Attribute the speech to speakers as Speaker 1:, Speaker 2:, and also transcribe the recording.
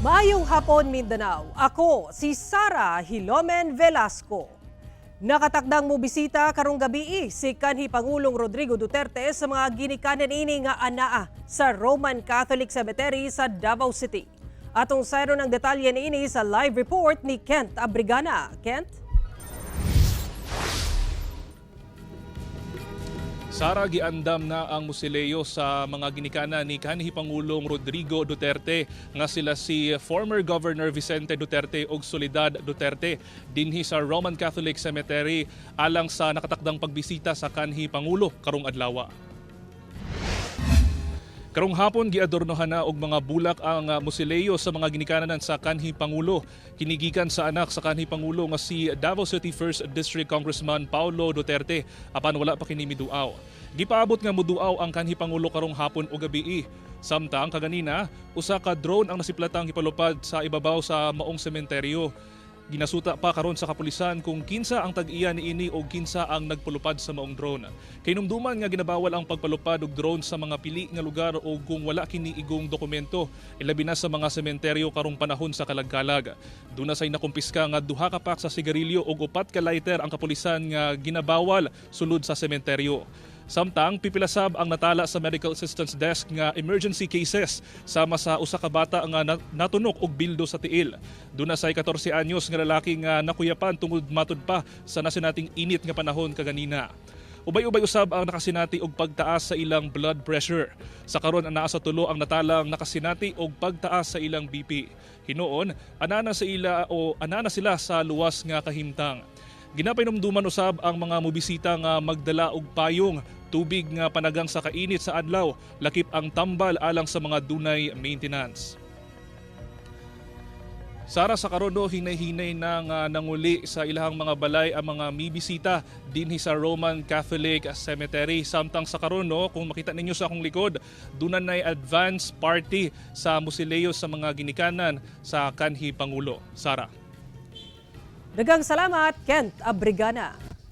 Speaker 1: Maayong hapon, Mindanao. Ako si Sara Hilomen Velasco. Nakatakdang mo bisita karong gabi si kanhi Pangulong Rodrigo Duterte sa mga ginikanan ini nga anaa sa Roman Catholic Cemetery sa Davao City. Atong sayro ng detalye niini sa live report ni Kent Abrigana. Kent?
Speaker 2: Sara, giandam na ang musileo sa mga ginikanan ni kanhi Pangulong Rodrigo Duterte nga sila si former Governor Vicente Duterte ug Soledad Duterte dinhi sa Roman Catholic Cemetery alang sa nakatakdang pagbisita sa kanhi Pangulo karong adlaw. Karong hapon giadornohan na og mga bulak ang musileo sa mga ginikanan sa kanhi Pangulo. Kinigikan sa anak sa kanhi Pangulo nga si Davao City 1st District Congressman Paulo Duterte apan wala pa kini miduaw. Gipaabot nga muduaw ang kanhi Pangulo karong hapon o gabi. Samtang kaganina usa ka drone ang nasiplatang gipalupad sa ibabaw sa maong sementeryo. Ginasuta pa karon sa kapulisan kung kinsa ang tag-iya niini o kinsa ang nagpalupad sa maong drone. Kinumduman nga ginabawal ang pagpalupad og drone sa mga pili nga lugar o kung wala kini igong dokumento, ilabi na sa mga sementeryo karong panahon sa kalagkalag. Duna say nakumpiska nga 2 ka pak sa sigarilyo ug 4 ka lighter ang kapulisan nga ginabawal sulod sa sementeryo. Samtang pipilasab ang natala sa Medical Assistance Desk nga emergency cases sama sa usa ka bata nga natunok og bildo sa tiil. Duna say 14 anyos nga lalaki nga nakuyapan tungod matud pa sa nasinating init nga panahon kaganina. Ubay-ubay usab ang nakasinati og pagtaas sa ilang blood pressure. Sa karon ana sa tulo ang natalang nakasinati og pagtaas sa ilang BP. Hinuon ana na sila sa luwas nga kahimtang. Ginapainomduman usab ang mga mobisita nga magdala og payong, tubig nga panagang sa kainit sa adlaw, lakip ang tambal alang sa mga dunay maintenance. Sara, sa karon hinay-hinay na nga nanguli sa ilahang mga balay ang mga mibisita dinhi sa Roman Catholic Cemetery. Samtang sa karon kung makita ninyo sa akong likod, dunay advance party sa musileo sa mga ginikanan sa kanhi Pangulo. Sara.
Speaker 1: Daghang salamat, Kent Abrigana.